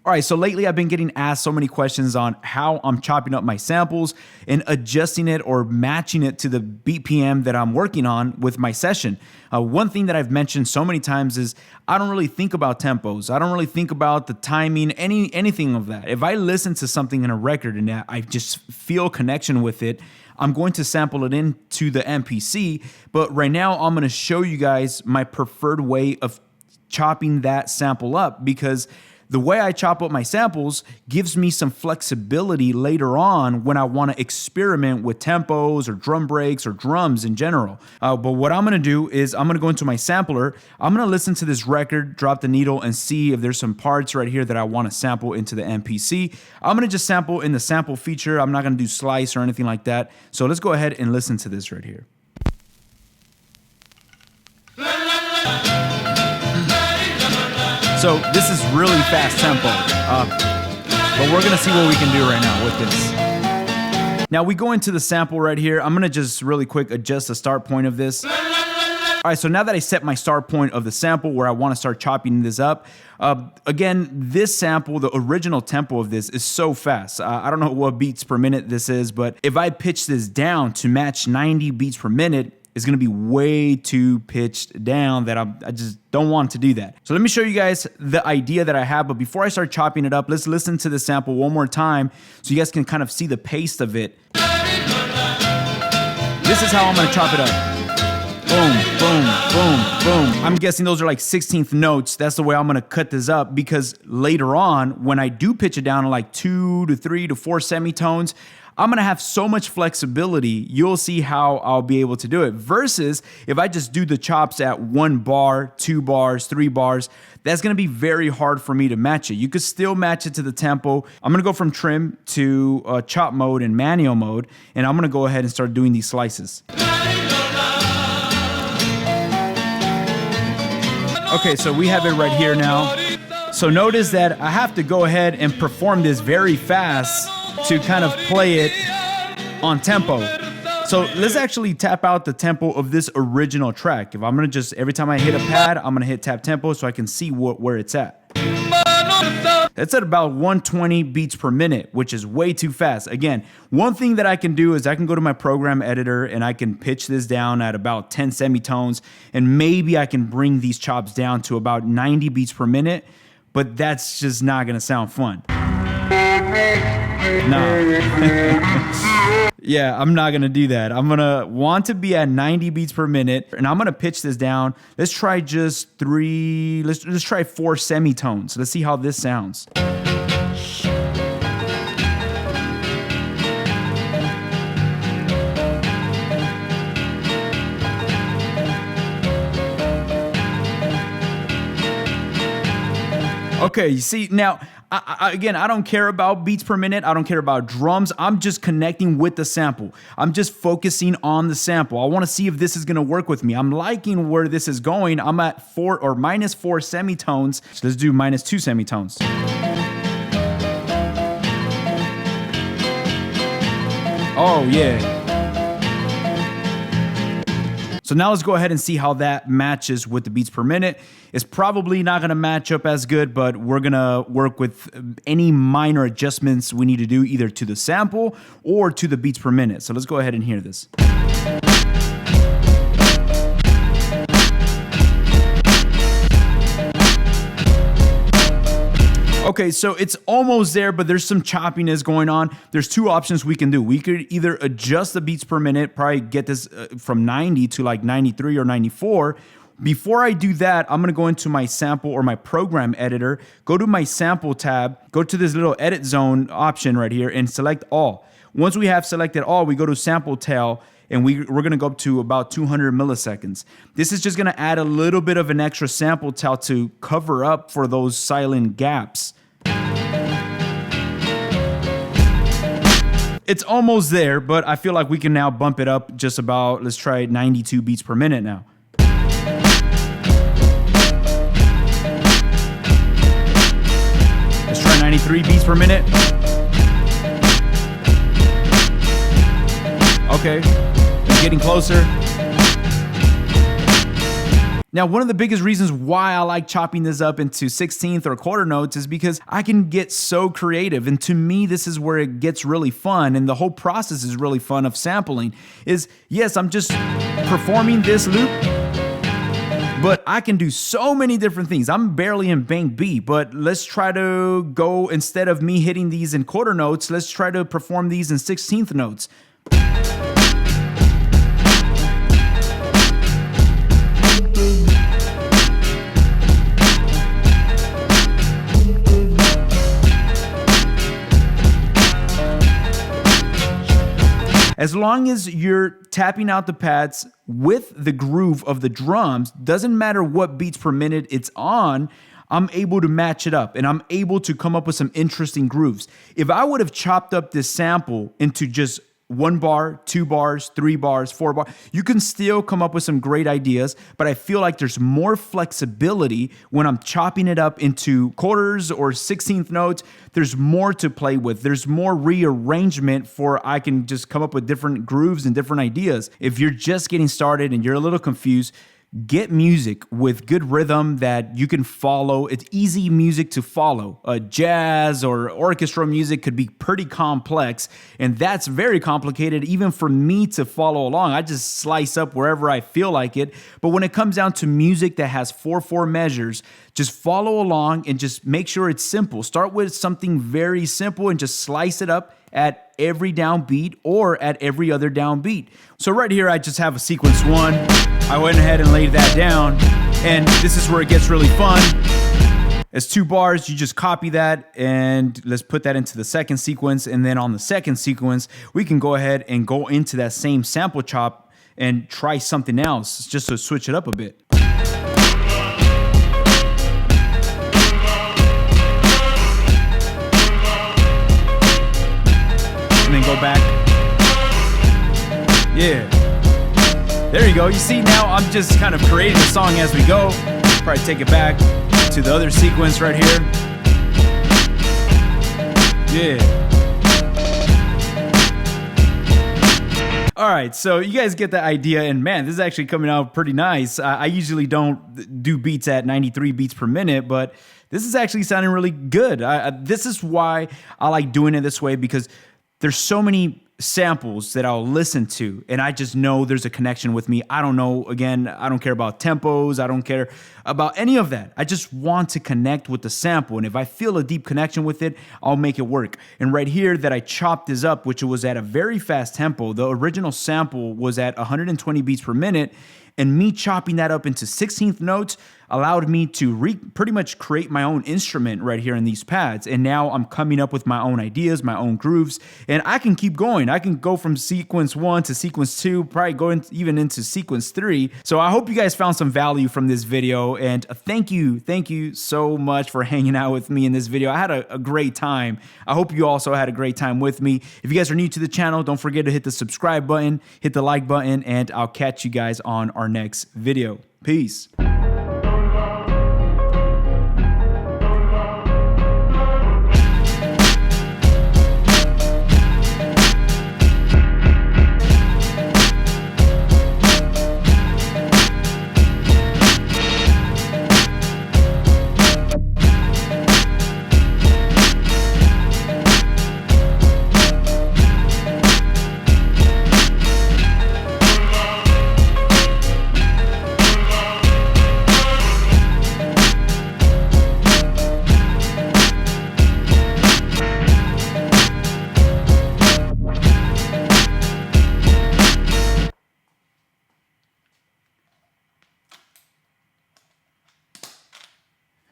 All right, so lately I've been getting asked so many questions on how I'm chopping up my samples and adjusting it or matching it to the BPM that I'm working on with my session. One thing that I've mentioned so many times is I don't really think about tempos. I don't really think about the timing, anything of that. If I listen to something in a record and I just feel connection with it, I'm going to sample it into the MPC. But right now I'm going to show you guys my preferred way of chopping that sample up, because the way I chop up my samples gives me some flexibility later on when I want to experiment with tempos or drum breaks or drums in general. But what I'm going to do is I'm going to go into my sampler. I'm going to listen to this record, drop the needle, and see if there's some parts right here that I want to sample into the MPC. I'm going to just sample in the sample feature. I'm not going to do slice or anything like that. So let's go ahead and listen to this right here. So this is really fast tempo, but we're gonna see what we can do right now with this. Now we go into the sample right here. I'm gonna just really quick adjust the start point of this. All right, so now that I set my start point of the sample where I wanna start chopping this up, again, this sample, the original tempo of this is so fast. I don't know what beats per minute this is, but if I pitch this down to match 90 beats per minute, is going to be way too pitched down that I just don't want to do that. So let me show you guys the idea that I have. But before I start chopping it up, let's listen to the sample one more time so you guys can kind of see the pace of it. This is how I'm going to chop it up. Boom, boom, boom, boom. I'm guessing those are like 16th notes. That's the way I'm going to cut this up, because later on, when I do pitch it down to like 2 to 3 to 4 semitones, I'm gonna have so much flexibility. You'll see how I'll be able to do it. Versus if I just do the chops at 1 bar, 2 bars, 3 bars, that's gonna be very hard for me to match it. You could still match it to the tempo. I'm gonna go from trim to chop mode and manual mode, and I'm gonna go ahead and start doing these slices. Okay, so we have it right here now. So notice that I have to go ahead and perform this very fast to kind of play it on tempo. So let's actually tap out the tempo of this original track. If I'm gonna just, every time I hit a pad, I'm gonna hit tap tempo so I can see where it's at. It's at about 120 beats per minute, which is way too fast. Again, one thing that I can do is I can go to my program editor and I can pitch this down at about 10 semitones, and maybe I can bring these chops down to about 90 beats per minute, but that's just not gonna sound fun. No. Yeah, I'm not gonna do that. I'm gonna want to be at 90 beats per minute, and I'm gonna pitch this down. Let's try just let's try 4 semitones. Let's see how this sounds. Okay, you see, now, again, I don't care about beats per minute. I don't care about drums. I'm just connecting with the sample. I'm just focusing on the sample. I want to see if this is going to work with me. I'm liking where this is going. I'm at -4 semitones. So let's do -2 semitones. Oh, yeah. So now let's go ahead and see how that matches with the beats per minute. It's probably not gonna match up as good, but we're gonna work with any minor adjustments we need to do either to the sample or to the beats per minute. So let's go ahead and hear this. Okay, so it's almost there, but there's some choppiness going on. There's 2 options we can do. We could either adjust the beats per minute, probably get this from 90 to like 93 or 94. Before I do that, I'm gonna go into my sample or my program editor, go to my sample tab, go to this little edit zone option right here and select all. Once we have selected all, we go to sample tail, and we're gonna go up to about 200 milliseconds. This is just gonna add a little bit of an extra sample tail to cover up for those silent gaps. It's almost there, but I feel like we can now bump it up just about, let's try 92 beats per minute now. Let's try 93 beats per minute. Okay, getting closer. Now, one of the biggest reasons why I like chopping this up into 16th or quarter notes is because I can get so creative. And to me, this is where it gets really fun. And the whole process is really fun of sampling is, yes, I'm just performing this loop, but I can do so many different things. I'm barely in bank B, but let's try to go, instead of me hitting these in quarter notes, let's try to perform these in 16th notes. As long as you're tapping out the pads with the groove of the drums, doesn't matter what beats per minute it's on, I'm able to match it up and I'm able to come up with some interesting grooves. If I would have chopped up this sample into just 1 bar, 2 bars, 3 bars, 4 bars, you can still come up with some great ideas, but I feel like there's more flexibility when I'm chopping it up into quarters or 16th notes. There's more to play with. There's more rearrangement for I can just come up with different grooves and different ideas. If you're just getting started and you're a little confused, get music with good rhythm that you can follow. It's easy music to follow. Jazz or orchestral music could be pretty complex, and that's very complicated even for me to follow along. I just slice up wherever I feel like it. But when it comes down to music that has 4/4 measures, just follow along and just make sure it's simple. Start with something very simple and just slice it up at every downbeat or at every other downbeat. So right here, I just have a sequence 1. I went ahead and laid that down, and this is where it gets really fun. It's 2 bars, you just copy that, and let's put that into the second sequence, and then on the second sequence, we can go ahead and go into that same sample chop and try something else, just to switch it up a bit. And then go back. Yeah. There you go. You see, now I'm just kind of creating the song as we go. Probably take it back to the other sequence right here. Yeah. All right, so you guys get the idea, and man, this is actually coming out pretty nice. I usually don't do beats at 93 beats per minute, but this is actually sounding really good. This is why I like doing it this way, because there's so many samples that I'll listen to, and I just know there's a connection with me. I don't know, again, I don't care about tempos. I don't care about any of that. I just want to connect with the sample, and if I feel a deep connection with it, I'll make it work. And right here that I chopped this up, which was at a very fast tempo. The original sample was at 120 beats per minute, and me chopping that up into 16th notes allowed me to pretty much create my own instrument right here in these pads. And now I'm coming up with my own ideas, my own grooves, and I can keep going. I can go from sequence 1 to sequence 2, probably going even into sequence 3. So I hope you guys found some value from this video, and thank you so much for hanging out with me in this video. I had a great time. I hope you also had a great time with me. If you guys are new to the channel, don't forget to hit the subscribe button, hit the like button, and I'll catch you guys on our next video. Peace.